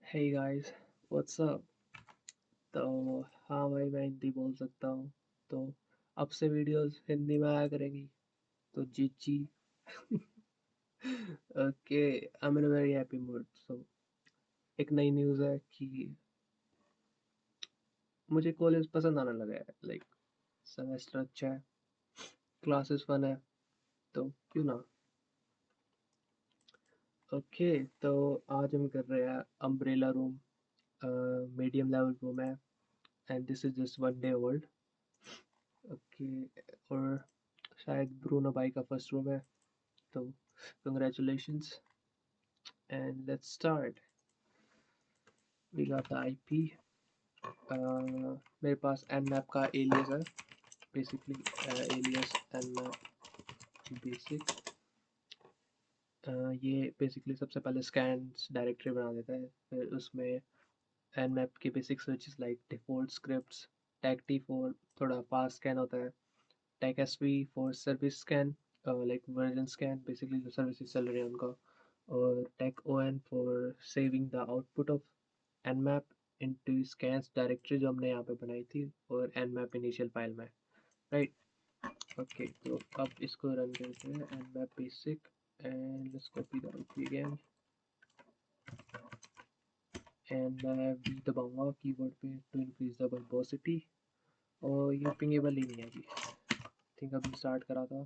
Hey guys, what's up? तो हाँ भाई मैं हिंदी बोल सकता हूँ। तो अब से वीडियोस हिंदी में आया करेंगी। तो जी जी। Okay, I am in a very happy mood. So एक नई न्यूज़ है कि मुझे कॉलेज पसंद आने लगा है। लाइक सेमेस्टर अच्छा है, क्लासेस फन है, तो क्यों ना। ओके, तो आज हम कर रहे हैं umbrella room. Medium level room है and this is just 1 day old. Okay, और शायद ब्रूनो भाई का फर्स्ट रूम है, तो congratulations and let's start. We got the IP. मेरे पास nmap का alias है, basically alias nmap basic. ये basically सबसे पहले scans directory बना देता है, फिर उसमें nmap के basic searches like default scripts, tag t4 थोड़ा fast scan होता है, tag sv for service scan, like version scan basically जो services चल रही है उनका, और tag on for saving the output of nmap into scans directory जो हमने यहाँ पे बनाई थी और nmap इनिशियल फाइल में, राइट। ओके, तो अब इसको रन करते हैं nmap basic and let's copy the IP again and मैं V दबाऊंगा कीबोर्ड पे to increase the verbosity। और ये पिंगेबल ही नहीं है अभी, थिंक अभी स्टार्ट करा था,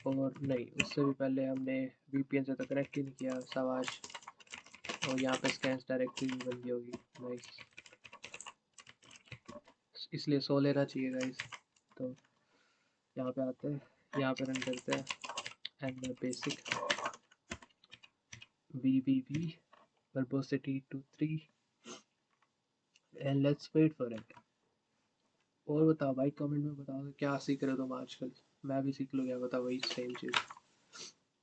और नहीं उससे भी पहले हमने VPN से तो कनेक्ट ही नहीं किया, शाबाश। और यहाँ पे स्कैन्स डायरेक्टरी भी बन गई होगी, नाइस। इसलिए सो लेना चाहिए गाइस। तो यहाँ पे आते हैं, यहाँ पे रन करते हैं and basic VVV verbosity to 3 and let's wait for it। और बताओ भाई, कमेंट में बताओ क्या सीख रहे हो तुम आजकल। मैं भी सीख लूँ, क्या पता वही सेम चीज़।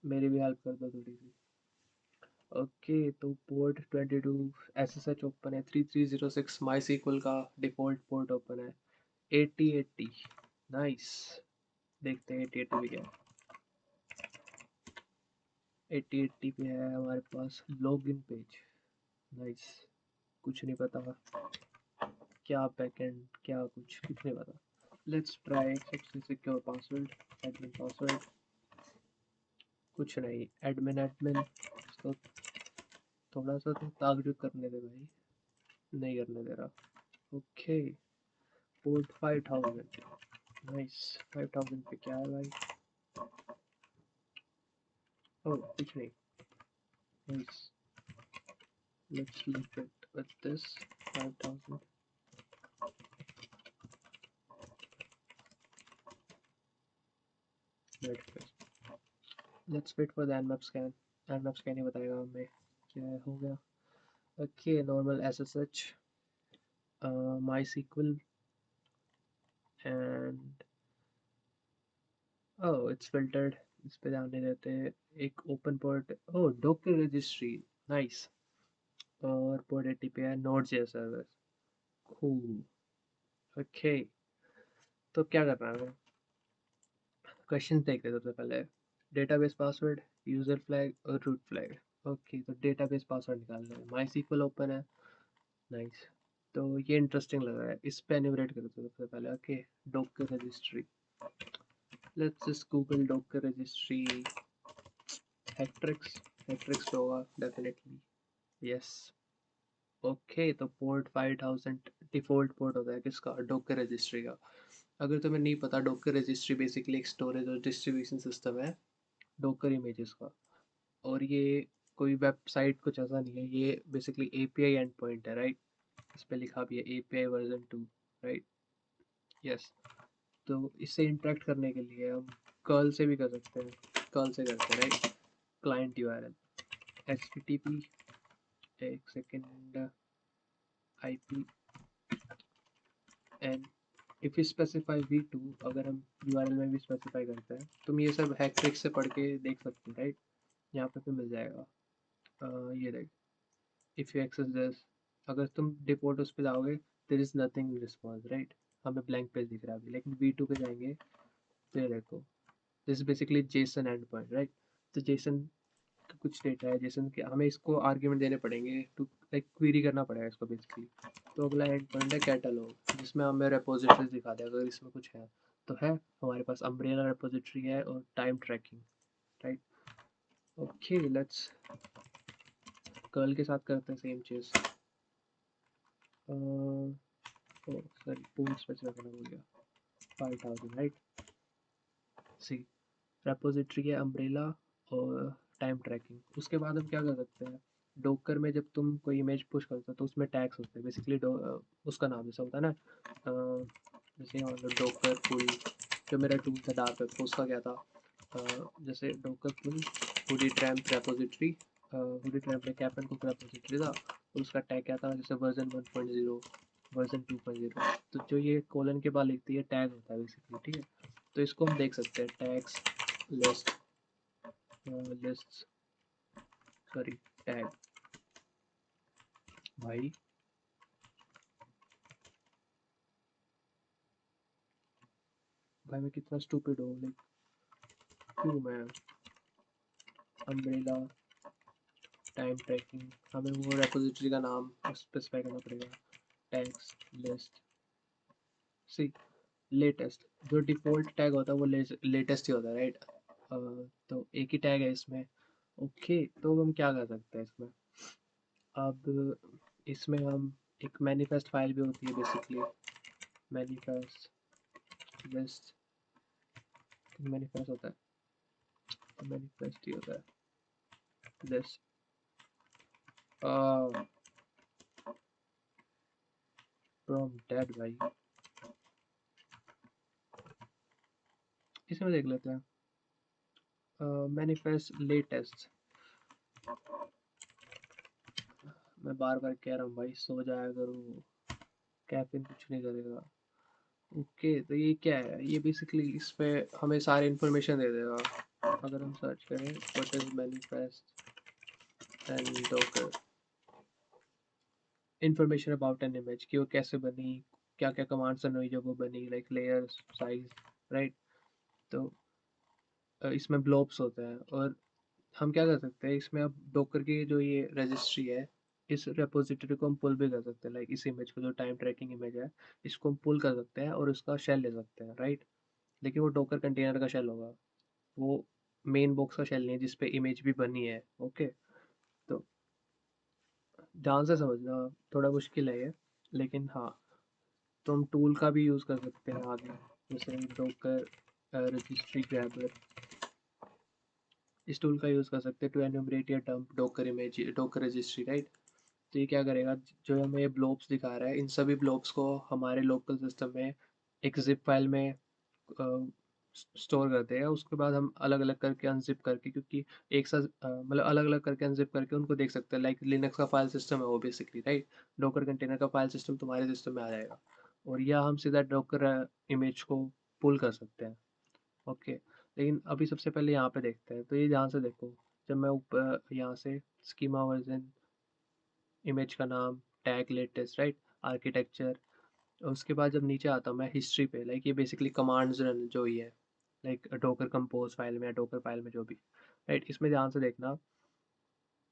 मेरी भी हेल्प कर दो थोड़ी सी। ओके, तो पोर्ट 22 SSH ओपन है, 3306 माई सीक्वल का डिफ़ॉल्ट पोर्ट ओपन है, 8080 नाइस। देखते हैं 8080 भी क्या है। 8080 पे है हमारे पास लॉगिन पेज, नाइस। कुछ नहीं पता क्या बैकएंड, क्या कुछ कुछ नहीं पता। लेट्स ट्राई सबसे सिक्योर पासवर्ड, एडमिन पासवर्ड, कुछ नहीं। एडमिन एडमिन, इसको थोड़ा सा तो ताजुब करने दे भाई, नहीं करने दे रहा। Okay, port 5000, nice. 5000 पे क्या है भाई? ओह कुछ नहीं, nice. Let's leave it with this 5000। Let's wait for the nmap scan. nmap scan ही बताएगा हमें क्या हो गया। Okay, normal SSH, MySQL and oh it's filtered, इस पे ध्यान नहीं देते। एक open port, oh Docker registry, nice. और पोर्ट 80 पे है नोड.js सर्वर, कूल। ओके, तो क्या करना है हमें? क्वेश्चन देखते हैं सबसे पहले। डेटाबेस पासवर्ड, यूजर फ्लैग और रूट फ्लैग। ओके, तो डेटाबेस पासवर्ड निकालना है, माई सीक्वल ओपन है, नाइस। तो ये इंटरेस्टिंग लग रहा है, इस पे एन्यूमरेट करते हैं सबसे पहले। Okay, Docker registry, let's just Google Docker registry. Hat-tricks, hat-tricks होगा डेफिनेटली, यस। ओके, तो पोर्ट 5000 डिफ़ॉल्ट पोर्ट होता है किसका? डॉकर रजिस्ट्री का। अगर तुम्हें नहीं पता, डॉकर रजिस्ट्री बेसिकली एक स्टोरेज और डिस्ट्रीब्यूशन सिस्टम है डॉकर इमेजेस का। और ये कोई वेबसाइट कुछ ऐसा नहीं है, ये बेसिकली एपीआई एंड पॉइंट है, राइट। इस पे लिखा भी है एपीआई वर्जन 2, राइट, यस। तो इससे इंटरेक्ट करने के लिए हम कर्ल से भी कर सकते हैं, कर्ल से करते हैं, राइट। क्लाइंट यूआरएल http, एक second, IP and if you specify v2, अगर हम यूआरएल में भी स्पेसिफाई करते हैं, तुम ये सब हैक से पढ़ के देख सकते हो, राइट। यहाँ पे मिल जाएगा। ये देख, इफ यू एक्सेस दिस, अगर तुम डिफॉल्ट उस पे जाओगे, there is nothing response, right. हमें ब्लैंक पेज दिख रहा है अभी, लेकिन v2 पे जाएंगे तो ये देखो, this is basically Jason and point, right. तो जेसन कुछ डेटा है, जैसे कि हमें इसको आर्ग्यूमेंट देने पड़ेंगे टू लाइक क्वेरी करना पड़ेगा इसको बेसिकली। तो अगला एंड पॉइंट है कैटलॉग, जिसमें हमें रेपोजिटरीज दिखा दे अगर इसमें कुछ है तो है। हमारे पास अम्ब्रेला रेपोजिटरी है और time tracking, right. Okay let's curl के साथ करते हैं सेम चीज़। सॉरी पोर्ट स्पेसिफाई करना भूल गया, 5000 राइट। सी रेपोजिटरी है अम्ब्रेला और टाइम ट्रैकिंग। उसके बाद हम क्या कर सकते हैं, डोकर में जब तुम कोई इमेज पुश करते हो तो उसमें टैग्स होते हैं बेसिकली, उसका नाम जैसा होता है ना, जैसे मतलब डोकर पुल, जो मेरा टूल था डार्क वेब, तो उसका क्या था, जैसे Docker pull hoodie tramp repository, hoodie tramp में कैपन कुक रेपोजिटरी था, और उसका टैग क्या था, जैसे वर्जन 1.0, वर्जन 2.0। तो जो ये कोलन के बाद लिखती है टैग होता है बेसिकली, ठीक है। तो इसको हम देख सकते हैं tags list, list sorry tag. भाई भाई मैं कितना स्टूपिड हूँ, लाइक क्यों मैं अम्ब्रेला टाइम ट्रैकिंग, हमें वो रेपोजिटरी का नाम स्पेसिफाई करना पड़ेगा, टैग्स लिस्ट। सी लेटेस्ट, जो डिफ़ॉल्ट टैग होता है वो लेटेस्ट ही होता है, राइट। तो एक ही टैग है इसमें। ओके तो हम क्या कर सकते हैं इसमें, अब इसमें हम एक मैनिफेस्ट फाइल भी होती है बेसिकली, मैनिफेस्ट लिस्ट, मैनिफेस्ट होता है, मैनिफेस्ट ही होता है लिस्ट। फ्रॉम डेड भाई, इसमें देख लेते हैं मैनिफेस्ट लेटेस्ट। मैं बार बार कह रहा हूँ भाई सो जाया करो, कैफीन कुछ नहीं करेगा। ओके तो ये क्या है, ये बेसिकली इस पे हमें सारी इन्फॉर्मेशन दे देगा। अगर हम सर्च करें what is manifest and Docker, information about an image कि वो कैसे बनी, क्या क्या कमांड्स रन हुई जब वो बनी, लाइक लेयर्स साइज, राइट। तो इसमें ब्लॉब्स होते हैं, और हम क्या कर सकते हैं इसमें, अब डॉकर की जो ये रजिस्ट्री है, इस रेपोजिटरी को हम पुल भी कर सकते हैं, लाइक इस इमेज को जो टाइम ट्रैकिंग इमेज है, इसको हम पुल कर सकते हैं और इसका शेल ले सकते हैं, राइट। लेकिन वो डॉकर कंटेनर का शेल होगा, वो मेन बॉक्स का शेल नहीं है जिसपे इमेज भी बनी है। ओके तो ध्यान से समझना, थोड़ा मुश्किल है ये, लेकिन हाँ, तो हम टूल का भी यूज़ कर सकते हैं आगे, जैसे डॉकर रजिस्ट्री ग्रैबर, इस टूल का यूज़ कर सकते हैं टू एन्यूमरेट या dump Docker image, Docker registry, right. तो ये क्या करेगा, जो हमें ब्लॉब्स दिखा रहा है इन सभी ब्लॉब्स को हमारे लोकल सिस्टम में एक जिप फाइल में स्टोर करते हैं। उसके बाद हम अलग अलग करके अनजिप करके, क्योंकि एक साथ मतलब अलग अलग करके अनजिप करके उनको देख सकते हैं, लाइक लिनक्स का फाइल सिस्टम है वो बेसिकली, राइट। डॉकर कंटेनर का फाइल सिस्टम तुम्हारे सिस्टम में आ जाएगा, और या हम सीधा डॉकर इमेज को पुल कर सकते हैं। ओके लेकिन अभी सबसे पहले यहाँ पे देखते हैं, तो ये ध्यान से देखो, जब मैं ऊपर यहाँ से स्कीमा वर्जन, इमेज का नाम, टैग लेटेस्ट, राइट, आर्किटेक्चर, उसके बाद जब नीचे आता हूँ मैं हिस्ट्री पे, लाइक ये बेसिकली कमांड्स रन जो ही है, लाइक डॉकर कंपोज फाइल में या डॉकर फाइल में जो भी, राइट। इसमें ध्यान से देखना,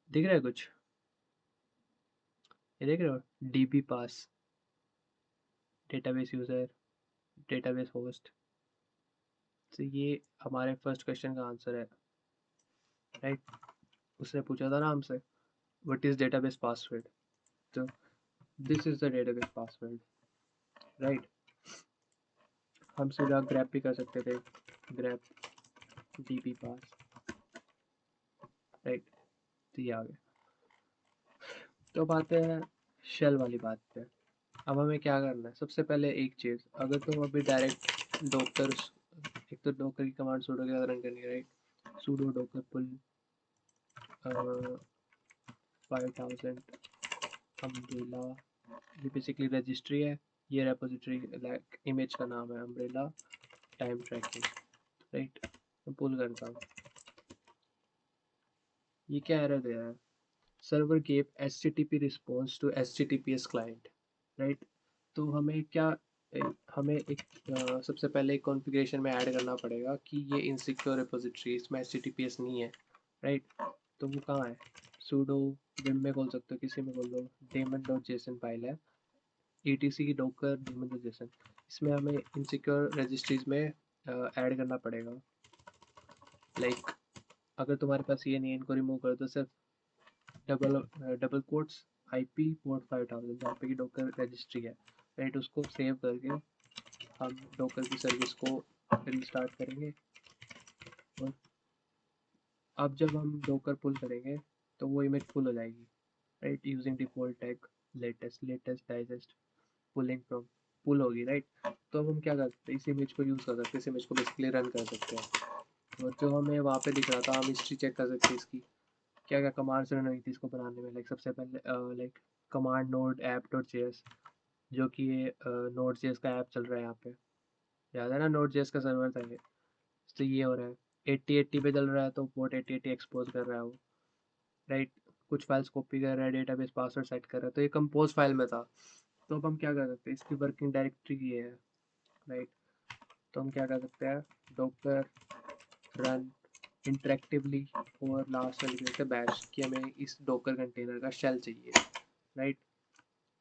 दिख रहा है कुछ, ये देख रहे हो, डीबी पास, डेटाबेस यूज़र, डेटाबेस होस्ट। तो ये हमारे फर्स्ट क्वेश्चन का आंसर है, राइट। उसने पूछा था ना हमसे व्हाट इज़ डेटाबेस पासवर्ड, तो this is the database password, right. हम सीधा ग्रैप भी कर सकते थे, ग्रैप डीबी पास, राइट। तो ये आ गया। तो अब आते हैं शेल वाली बात पे। अब हमें क्या करना है, सबसे पहले एक चीज़, अगर तुम अभी डायरेक्ट डॉकर, एक तो डॉकर की कमांड सूडो के साथ रन करनी है, राइट। सूडो डॉकर पुल 5000 अम्ब्रेला, ये बेसिकली रजिस्ट्री है, ये रेपोजिटरी लाइक इमेज का नाम है अम्ब्रेला टाइम ट्रैकिंग, राइट। मैं पुल करता हूँ, ये क्या एरर दे रहा है, server gave HTTP response to HTTPS client, right. तो हमें क्या, हमें एक सबसे पहले एक कॉन्फ़िगरेशन में ऐड करना पड़ेगा कि ये इनसिक्योर रिपोजिटरी, इसमें HTTPS नहीं है, राइट। तो वो कहाँ है, सूडो विम में खोल सकते हो, किसी में खोल दो, daemon डॉट जेसन फाइल है, etc docker daemon dot JSON. इसमें हमें इनसिक्योर रजिस्ट्रीज में ऐड करना पड़ेगा। लाइक अगर तुम्हारे पास ये नहीं है, इनको रिमूव कर दो, सिर्फ डबल कोट्स IP पोर्ट 5000 जहाँ पे की डोकर रजिस्ट्री है, राइट, उसको सेव करके हम डोकर की सर्विस को रिस्टार्ट करेंगे। और अब जब हम डोकर पुल करेंगे तो वो इमेज पुल हो जाएगी, right, using default tag latest digest pulling from pull होगी, राइट। तो अब हम क्या कर सकते हैं, इस इमेज को यूज़ कर सकते हैं, इस इमेज को बेसिकली रन कर सकते हैं। और जो हमें वहाँ पे दिख रहा था, हम हिस्ट्री चेक कर सकते हैं इसकी, क्या क्या कमांड्स रन हुई थी इसको बनाने में। लाइक सबसे पहले like command node app dot JS, जो कि ये नोड जेएस का ऐप चल रहा है यहाँ पे, याद है ना, नोड जेएस का सर्वर था ये। तो ये हो रहा है 8080 पे चल रहा है, तो पोर्ट 8080 एक्सपोज कर रहा है वो, राइट। कुछ फाइल्स कॉपी कर रहा है, डेटाबेस पासवर्ड सेट कर रहा है, तो ये कंपोज फाइल में था। तो अब हम क्या कर सकते हैं, इसकी वर्किंग डायरेक्टरी ये है, राइट। तो हम क्या कर सकते हैं, डॉकर रन इंटरेक्टिवली और लास्ट में लिख देते हैं बैश, कि हमें इस डॉकर कंटेनर का शेल चाहिए, राइट।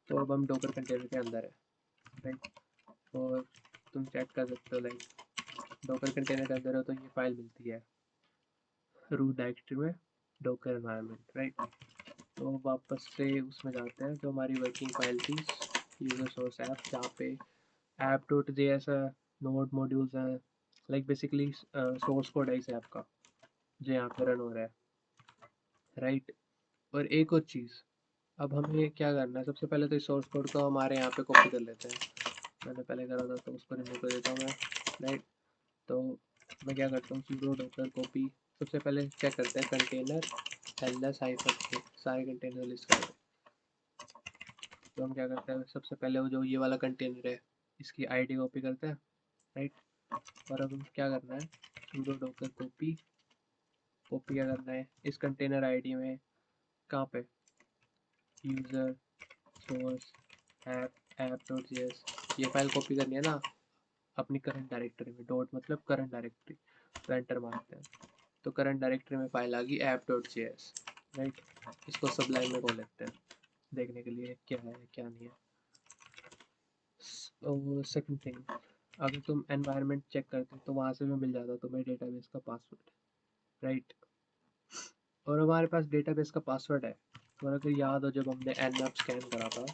तो अब हम डॉकर कंटेनर के अंदर है, राइट। और तुम चेक कर सकते हो, लाइक डॉकर कंटेनर के अंदर है तो ये फाइल मिलती है रूट डायरेक्टरी में, डॉकर एनवायरनमेंट, राइट। तो वापस से उसमें जाते हैं जो हमारी वर्किंग फाइल थी, यूजर सोर्स ऐप, जहाँ पे ऐप डॉट जे एस है, नोड मॉड्यूल्स हैं, लाइक बेसिकली सोर्स कोड है इस ऐप का जो यहाँ पे रन हो रहा है, राइट। और एक और चीज़, अब हमें क्या करना है, सबसे पहले तो इस सोर्स कोड को हमारे यहाँ पे कॉपी कर लेते हैं। मैंने पहले करा था तो उसको रिमूव कर देता हूँ मैं, राइट। तो मैं क्या करता हूँ, sudo docker कॉपी, सबसे पहले चेक करते हैं कंटेनर ls-a, सारे कंटेनर लिस्ट कर। तो हम क्या करते हैं, सबसे पहले वो जो ये वाला कंटेनर है इसकी आईडी कॉपी करते हैं, राइट। और अब हम क्या करना है, sudo docker कॉपी क्या करना है इस कंटेनर आईडी में, कहाँ पे, user source app dot JS, ये फाइल कॉपी करनी है ना अपनी करंट डायरेक्टरी में, डॉट मतलब करंट डायरेक्टरी, तो एंटर मारते हैं। तो करंट डायरेक्टरी में फाइल आ गई ऐप डॉट जेएस, राइट। इसको सबलाइन में खोल लेते हैं देखने के लिए क्या है क्या नहीं है। और सेकंड थिंग, अगर तुम एनवायरनमेंट चेक करते तो वहाँ से भी मिल जाता तुम्हें डेटाबेस का पासवर्ड, राइट। और हमारे पास डेटाबेस का पासवर्ड है, और अगर याद हो जब हमने nmap स्कैन करा था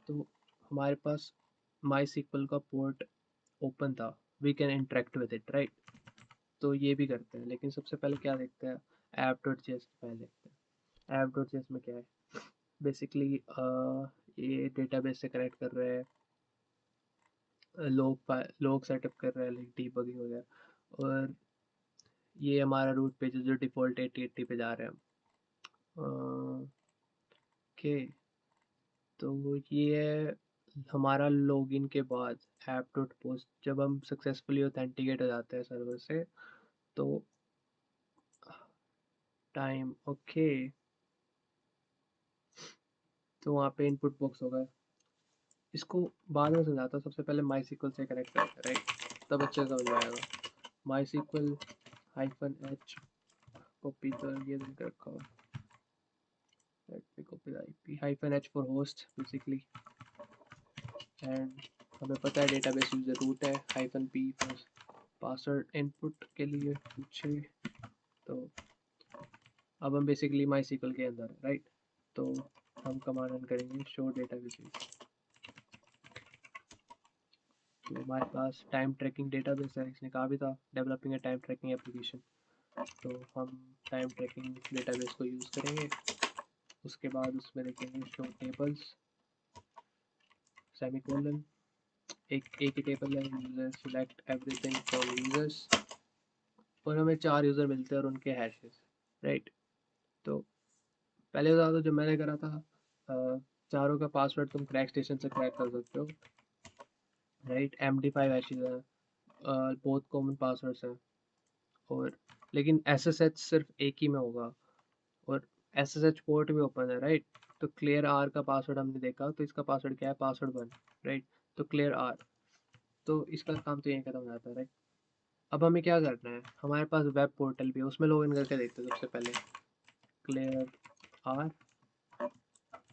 तो हमारे पास माई सीक्वल का पोर्ट ओपन था, we can interact with it, right. तो ये भी करते हैं, लेकिन सबसे पहले क्या देखते हैं, ऐप डॉट जेएस की फाइल देखते हैं। ऐप डॉट जेएस में क्या है, बेसिकली ये डेटाबेस से कनेक्ट कर रहे हैं, लोग सेटअप कर रहे हैं, लाइक डीबगिंग वगैरह। और ये हमारा रूट पेज है जो डिफ़ॉल्ट 8080 पे जा रहे हैं हम, ओके। तो ये है हमारा लॉगिन के बाद ऐप डॉट पोस्ट, जब हम सक्सेसफुली ऑथेंटिकेट हो जाते हैं सर्वर से, तो टाइम, ओके, तो वहाँ पे इनपुट बॉक्स होगा, इसको बाद में समझाता हूँ, सबसे पहले माई सीक्वल से कनेक्ट करते हैं, राइट, तब अच्छे से समझ में आएगा। माई सीक्वल -h कॉपी, तो ये देख रखा हुआ, let me copy the IP -h for host basically, and हमें पता है डेटाबेस यूजर रूट है, -p for पासवर्ड इनपुट के लिए पूछे। तो अब हम बेसिकली माई सीक्वल के अंदर, राइट। तो हम कमांड रन करेंगे शो डेटाबेसेस, तो हमारे पास टाइम ट्रैकिंग डेटाबेस है, इसने कहा भी था developing a time trekking application, तो हम टाइम ट्रैकिंग डेटाबेस को यूज़ करेंगे। उसके बाद उसमें देखेंगे शो टेबल्स सेमीकोलन, एक ही टेबल है, user select everything from users, और हमें 4 यूज़र मिलते हैं और उनके हैशेस, राइट। तो पहले बता दो, जो मैंने करा था, चारों का पासवर्ड तुम क्रैक स्टेशन से क्रैक कर सकते हो, राइट। MD5 हैशेस है, बहुत कॉमन पासवर्ड्स हैं। और लेकिन SSH सिर्फ एक ही में होगा, और SSH पोर्ट भी ओपन है, राइट। तो क्लियर आर का पासवर्ड हमने देखा, तो इसका पासवर्ड क्या है, पासवर्ड 1, राइट। तो क्लियर आर, तो इसका काम तो यहीं खत्म हो जाता है, राइट। अब हमें क्या करना है, हमारे पास वेब पोर्टल भी है, उसमें लॉगिन करके देखते हैं सबसे पहले। Clear R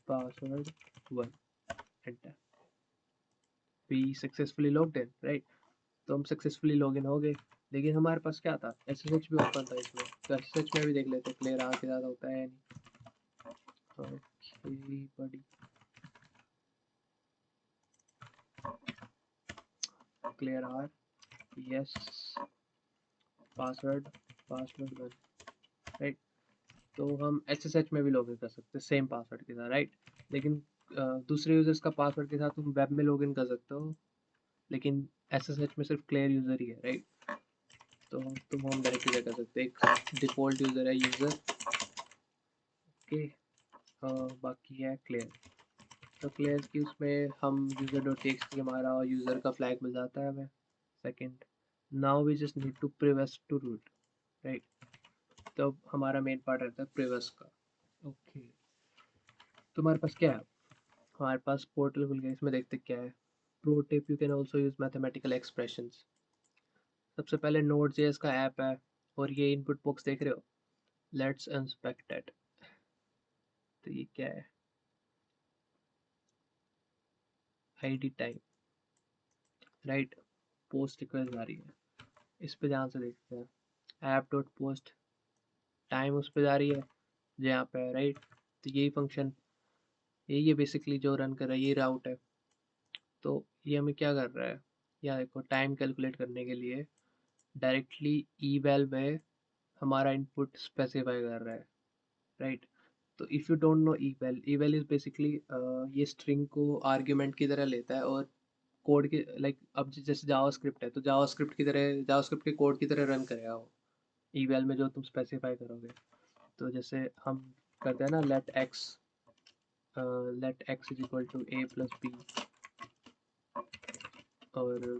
password 1 enter. We successfully logged in, right. तो हम सक्सेसफुली लॉगिन हो गए, लेकिन हमारे पास क्या था, एसएसएच भी ओपन था इसमें। तो एसएसएच में भी देख लेते हैं क्लियर आर के साथ होता है या नहीं। ओके बड़ी clear R, yes, password password 1, right. तो हम एसएसएच में भी लॉगिन कर सकते हैं सेम पासवर्ड के साथ, राइट। लेकिन दूसरे यूजर्स का पासवर्ड के साथ तुम वेब में लॉगिन कर सकते हो, लेकिन एसएसएच में सिर्फ क्लियर यूजर ही है, राइट। तो हम डायरेक्टली क्या कर सकते हैं, एक डिफ़ॉल्ट यूज़र है यूज़र, ओके। बाकी है क्लियर। तो क्लियर की उसमें हम यूज़र डॉट टी हमारा यूज़र का फ्लैग मिल जाता है हमें। Second, now we just need to privesc to root, right. तो हमारा मेन पार्ट रहता है प्रिवेस्ट का, ओके। तो हमारे पास क्या है, हमारे पास पोर्टल खुल गया, इसमें देखते क्या है। Pro tip, you can also use mathematical expressions. सबसे पहले नोड जेएस का ऐप है, और ये इनपुट बॉक्स देख रहे हो, लेट्स इंस्पेक्ट इट। तो ये क्या है, ID time, right. Post request आ रही है, इस पे ध्यान से देखते हैं। ऐप डॉट पोस्ट टाइम उस पे जा रही है जो यहाँ पे है, राइट। तो यही फंक्शन, यही है बेसिकली जो रन कर रहा है, ये राउट है। तो ये हमें क्या कर रहा है, यहाँ देखो टाइम कैलकुलेट करने के लिए डायरेक्टली ईवैल में हमारा इनपुट स्पेसिफाई कर रहा है, राइट। तो if you don't know eval, eval is basically ये स्ट्रिंग को आर्ग्यूमेंट की तरह लेता है, और कोड के लाइक अब जैसे जावास्क्रिप्ट है, तो जावास्क्रिप्ट की तरह, जावास्क्रिप्ट के कोड की तरह रन करेगा वो ईवैल में जो तुम स्पेसिफाई करोगे। तो जैसे हम करते हैं ना, let X is equal to A plus B, और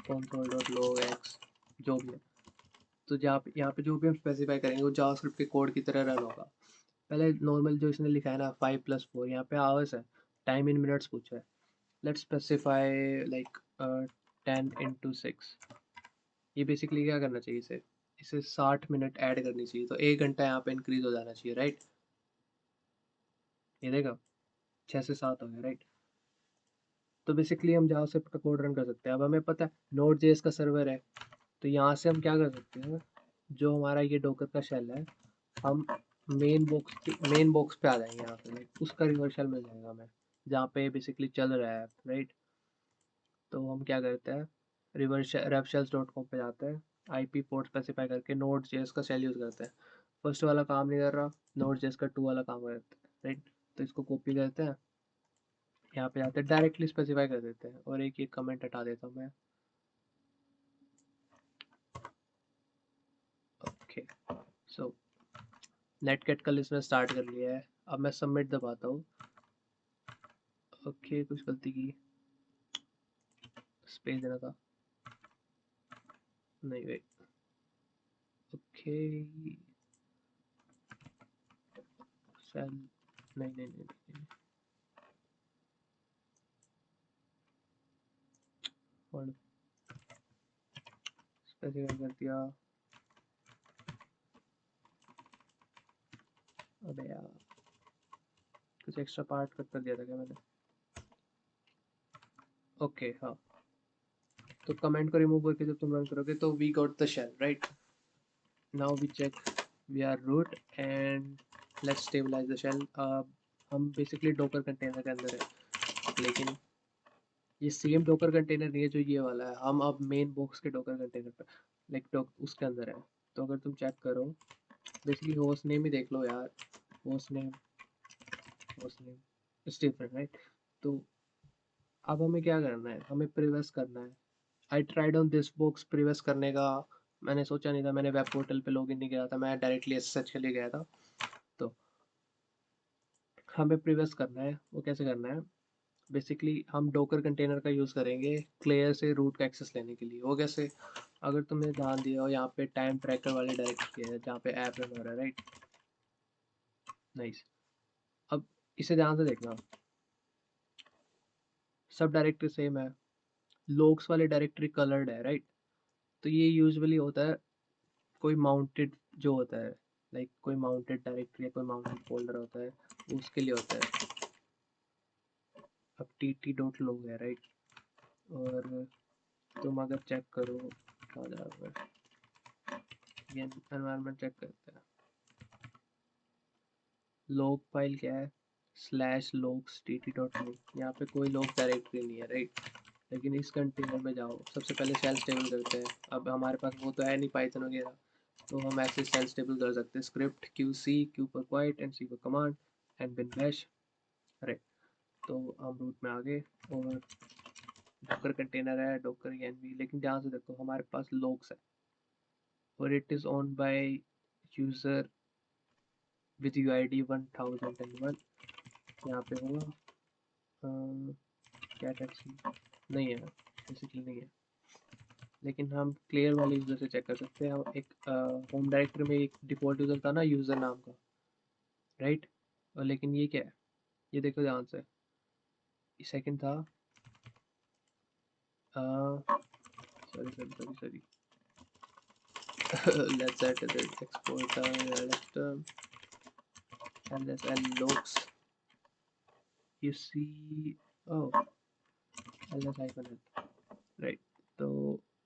console डॉट log एक्स, जो भी है। तो जहाँ पे यहाँ पे जो भी हम स्पेसिफाई करेंगे वो जावास्क्रिप्ट के कोड की तरह रन होगा। पहले नॉर्मल जो इसने लिखा है ना 5+4, यहाँ पे आवर्स है, टाइम इन मिनट्स पूछा है। Let's specify like 10 × 6। ये बेसिकली क्या करना चाहिए, इसे इसे 60 मिनट ऐड करनी चाहिए, तो 1 घंटा यहाँ पे इंक्रीज हो जाना चाहिए, राइट। ये देखो 6 से 7 हो गया, राइट। तो बेसिकली हम जावास्क्रिप्ट का कोड रन कर सकते हैं। अब हमें पता है नोड जेएस का सर्वर है, तो यहाँ से हम क्या कर सकते हैं, जो हमारा ये डोकर का शेल है, हम मेन बॉक्स पे आ जाएंगे, यहाँ पे लाइक उसका रिवर्स शेल मिल जाएगा हमें, जहाँ पे बेसिकली चल रहा है, राइट। तो हम क्या करते हैं, रिवर्स रेफशेल्स डॉट कॉम पे जाते हैं, आईपी पोर्ट स्पेसिफाई करके नोड जेएस का शेल यूज़ करते हैं। फर्स्ट वाला काम नहीं कर रहा, नोड जेएस का 2 वाला काम करता है, राइट। तो इसको कॉपी करते हैं, यहाँ पे जाते हैं, डायरेक्टली स्पेसिफाई कर देते हैं, और एक कमेंट हटा देता हूँ मैं, ओके। सो नेटगेट का लिस्ट में स्टार्ट कर लिया है, अब मैं सबमिट दबाता हूँ। ओके कुछ गलती की, स्पेस देना था, नहीं वेट, ओके सेल, नहीं, और स्पेसिफाई कर दिया। अबे यार कुछ एक्स्ट्रा पार्ट कट कर दिया था क्या मैंने, ओके हाँ। तो कमेंट को रिमूव करके जब तुम रन करोगे तो we got the shell, right. Now we check we are root and let's stabilize the shell. हम बेसिकली डोकर कंटेनर के अंदर है, लेकिन ये सेम डोकर कंटेनर नहीं है जो ये वाला है, हम अब मेन बॉक्स के डोकर कंटेनर पे लाइक उसके अंदर है। तो अगर तुम चेक करो, बेसिकली होस्ट नेम ही देख लो यार, host name, host name it's different, right. तो अब हमें क्या करना है, हमें प्रिवेस करना है। I tried on this box privesc करने का, मैंने सोचा नहीं था, मैंने वेब पोर्टल पे लॉगिन नहीं किया था, मैं डायरेक्टली एसएसएच के लिए गया था। तो हमें प्रिवेस करना है, वो कैसे करना है, बेसिकली हम डोकर कंटेनर का यूज़ करेंगे क्लियर से रूट का एक्सेस लेने के लिए। वो कैसे, अगर तुमने ध्यान दिया हो यहाँ पे टाइम ट्रैकर वाले डायरेक्टरी है जहाँ पे ऐप रन हो रहा है, राइट। नाइस। अब इसे ध्यान से देखना, सब डायरेक्टरी सेम है, लोग्स वाली डायरेक्टरी कलर्ड है, राइट? तो ये यूजुअली होता है कोई माउंटेड जो होता है, लाइक कोई माउंटेड डायरेक्टरी या कोई माउंटेड फोल्डर होता है, वो उसके लिए होता है। अब tt.log है, राइट? और तुम अगर चेक करो आ जाएगा, ये एनवायरनमेंट चेक करते हैं। लॉग फाइल क्या है? Slash logs tt.log। यहाँ पे कोई लॉग डायरेक्टरी नहीं है, राइट? लेकिन इस कंटेनर में जाओ, सबसे पहले शेल स्टेबल करते हैं। अब हमारे पास वो तो है नहीं पाइथन वगैरह, तो हम ऐसे शेल स्टेबल कर सकते हैं। Script Q for quiet and C for command and bin bash, right? तो हम रूट में आ गए और डॉकर कंटेनर है, डॉकर एनवी, लेकिन ध्यान से देखो हमारे पास लॉग्स है और it is owned by user with UID 1001। यहाँ पे होगा क्या टैक्सी नहीं है, बेसिकली नहीं है, लेकिन हम क्लियर वाले यूज़र से चेक कर सकते हैं। हम एक होम डायरेक्टरी में एक डिफ़ॉल्ट यूज़र था ना यूज़र नाम का, राइट? और लेकिन ये क्या है, ये देखो ध्यान से, सेकंड था sorry sorry sorry sorry let's add the export list ls logs, you see, oh ls hyphen l, right? So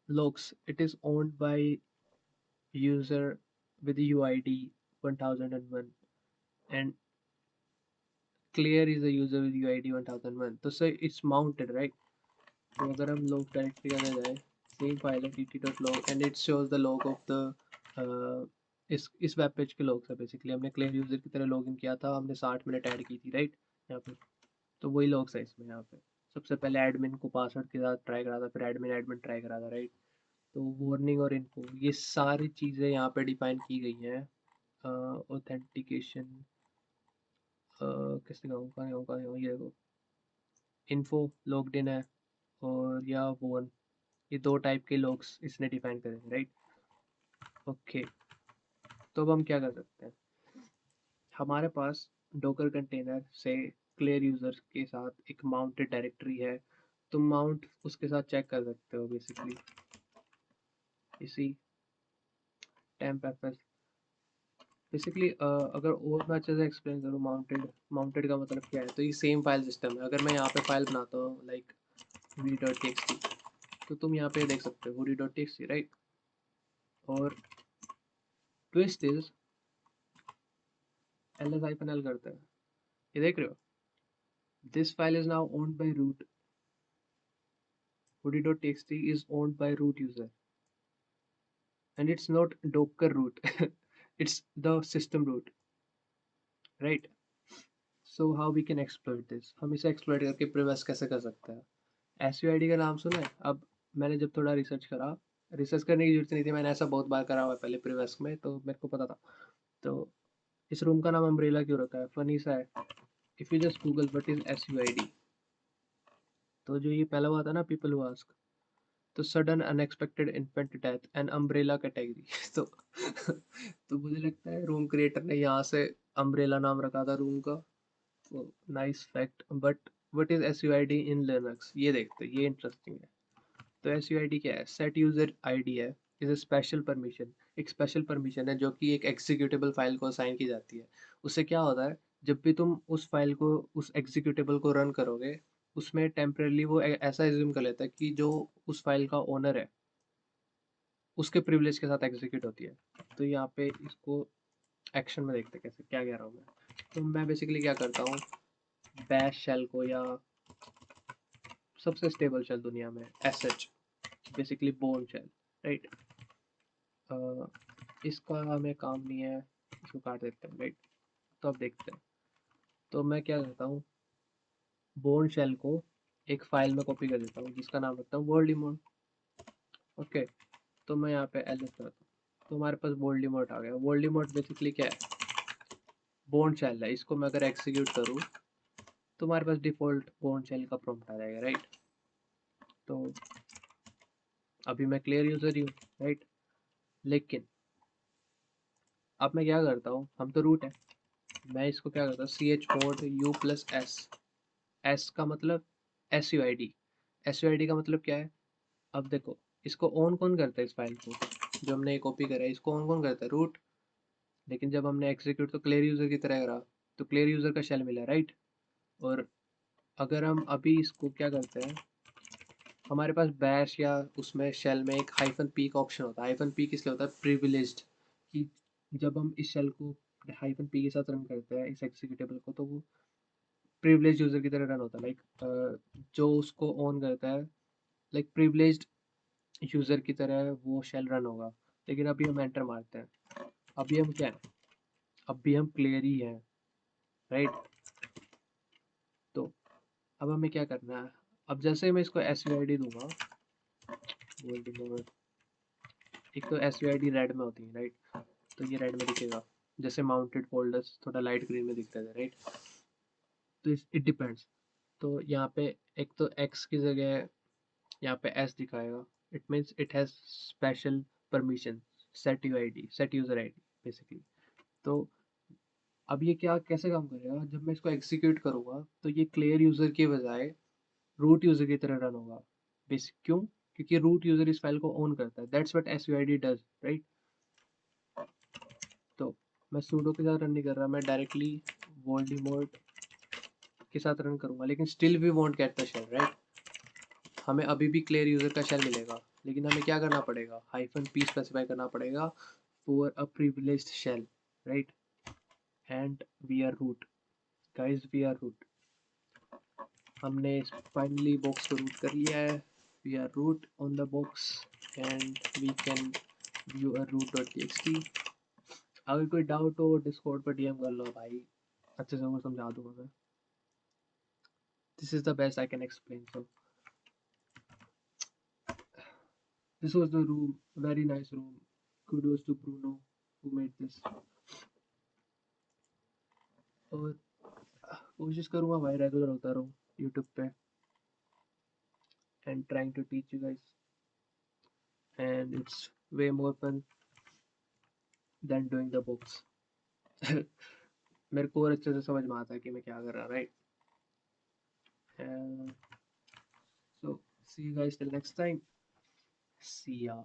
logs, it is owned by user with the uid 1001 and clear is a user with uid 1001, तो so it's mounted, right? तो अगर हम log directory के अंदर जाए, same file है tt.log and it shows the log of the इस web page के logs है। बेसिकली हमने क्लियर यूजर की तरह लॉगिन किया था, हमने 60 मिनट ऐड की थी, राइट? यहाँ पे तो वही logs है इसमें। यहाँ पे सबसे पहले एडमिन को पासवर्ड के साथ ट्राई करा था, फिर एडमिन एडमिन ट्राई करा था, राइट? तो वार्निंग और इन्फो, ये सारी चीज़ें यहाँ पे डिफाइन की गई हैं। ऑथेंटिकेशन किसने कहा ये देखो, इन्फो लॉग्ड इन है और या वॉर्न, ये दो टाइप के लॉग्स इसने डिफाइन करे हैं, राइट? ओके, तो अब हम क्या कर सकते हैं? हमारे पास डोकर कंटेनर से क्लियर यूजर के साथ एक माउंटेड डायरेक्टरी है, तुम माउंट उसके साथ चेक कर सकते हो बेसिकली इसी टेम्प एफ। बेसिकली अगर और मैं अच्छे से एक्सप्लेन करूँ, माउंटेड माउंटेड का मतलब क्या है, तो ये सेम फाइल सिस्टम है। अगर मैं यहाँ पे फाइल बनाता हूँ लाइक hudi.txt, तो तुम यहाँ पे देख सकते हो hudi.txt, राइट? और ट्विस्ट इज ls-l करते हैं, ये देख रहे हो? This file is now owned by root, hudi.txt is owned by root user and it's not docker root it's the system root, right? So how we can exploit this, हम इसे exploit करके प्रिवेस कैसे कर सकते हैं? SUID का नाम सुना है? अब मैंने जब थोड़ा रिसर्च करा, रिसर्च करने की जरूरत नहीं थी, मैंने ऐसा बहुत बार करा हुआ है पहले प्रीवियस में, तो मेरे को पता था। तो इस रूम का नाम अम्ब्रेला क्यों रखा है? फनी सा है। If you just Google what is SUID, तो जो ये पहला हुआ था ना, पीपल हु आस्क, तो sudden unexpected infant death and umbrella category तो तो मुझे लगता है रूम क्रिएटर ने यहाँ से अम्ब्रेला नाम रखा था रूम का। Nice fact, but what is SUID in Linux, ये देखते हैं, ये इंटरेस्टिंग है। तो SUID क्या है? सेट यूजर आईडी है, इज अ स्पेशल परमिशन, एक स्पेशल परमिशन है जो कि एक एग्जीक्यूटेबल फाइल को असाइन की जाती है। उससे क्या होता है, जब भी तुम उस फाइल को, उस एग्जीक्यूटेबल को रन करोगे, उसमें टेम्परेली वो ऐसा एज्यूम कर लेता है कि जो उस फाइल का ओनर है उसके प्रिविलेज के साथ एग्जीक्यूट होती है। तो यहाँ पे इसको एक्शन में देखते हैं कैसे, क्या कह रहा हूँ मैं। तो मैं बेसिकली क्या करता हूँ, बैश शेल को, या सबसे स्टेबल शेल दुनिया में SH, basically bourne shell, right? इसका हमें काम नहीं है, इसको काट देते हैं, राइट? तो अब देखते हैं। तो मैं क्या करता हूँ, बोर्न शेल को एक फाइल में कॉपी कर देता हूँ जिसका नाम रखता हूँ वर्ल्ड। ओके, तो मैं यहाँ पे ls करता हूँ, तो हमारे पास वोल्डेमॉर्ट आ गया। वोल्डेमॉर्ट बेसिकली क्या है? बोर्न शेल है, इसको मैं अगर एग्जीक्यूट करूँ तो हमारे पास डिफॉल्ट बोर्न शेल का प्रॉम्प्ट आ जाएगा, राइट? तो अभी मैं क्लियर यूजर ही हूँ, राइट? लेकिन अब मैं क्या करता हूँ, हम तो रूट है, मैं इसको क्या करता हूँ, chmod u+s, s का मतलब SUID, SVID का मतलब क्या है? अब देखो, इसको ऑन कौन करता है इस फाइल को? जो हमने कॉपी करा है इसको ऑन कौन करता है? रूट। लेकिन जब हमने एग्जीक्यूट तो क्लियर यूजर की तरह करा, तो क्लियर यूजर का शेल मिला, राइट? और अगर हम अभी इसको क्या करते हैं, हमारे पास बैश या उसमें शेल में एक हाइफन पी का ऑप्शन होता है। हाइफन पी किस लिए होता है? प्रिविलेज्ड, कि जब हम इस शेल को हाइफन पी के साथ रन करते हैं इस एग्जीक्यूटेबल को, तो वो प्रिविलेज यूजर की तरह रन होता है। लाइक जो उसको ऑन करता है, लाइक प्रिविलेज्ड यूजर की तरह वो शेल रन होगा। लेकिन अभी हम एंटर मारते हैं, अभी हम क्या है, अभी हम क्लियर ही हैं, राइट? तो अब हमें क्या करना है? अब जैसे ही मैं इसको एस वी आई डी दूंगा, एक तो S V I D red में होती है, राइट? तो ये रेड में दिखेगा, जैसे माउंटेड फोल्डर्स थोड़ा लाइट ग्रीन में दिखते थे, राइट? तो इट डिपेंड्स। तो यहाँ पे एक तो एक्स की जगह यहाँ पे एस दिखाएगा, it means it has special permission, set you I D, set user I D basically. तो अब ये क्या कैसे काम करेगा? जब मैं इसको एग्जीक्यूट करूंगा तो ये क्लियर यूजर की बजाय रूट यूजर की तरह रन होगा। बेसिक क्यों? क्योंकि रूट यूजर इस फाइल को ओन करता है, दैट्स व्हाट एसयूआईडी डज, राइट? तो मैं सूडो के साथ रन नहीं कर रहा, मैं डायरेक्टली वोल्डेमॉर्ट के साथ रन करूंगा, लेकिन still we won't get the shell, right? हमें अभी भी क्लियर यूजर का शेल मिलेगा, लेकिन हमें क्या करना पड़ेगा? हाइफन पी स्पेसिफाई करना पड़ेगा for a privileged shell, right? And we are root, guys, we are root. हमने फाइनली बॉक्स को रूट कर लिया है। We are root on the box and we can view a root.txt। अगर कोई doubt हो डिस्कॉर्ड पर डीएम कर लो भाई, अच्छे से वो समझा दूंगा मैं। This is the best I can explain. So this was the room, very nice room, kudos to Bruno who made this। और कोशिश करूंगा भाई रेगुलर होता रहूं यूट्यूब पे and trying to teach you guys, and it's way more fun than doing the books। मेरे को और अच्छे से समझ में आता है कि मैं क्या कर रहा, right? So see you guys till next time, see ya।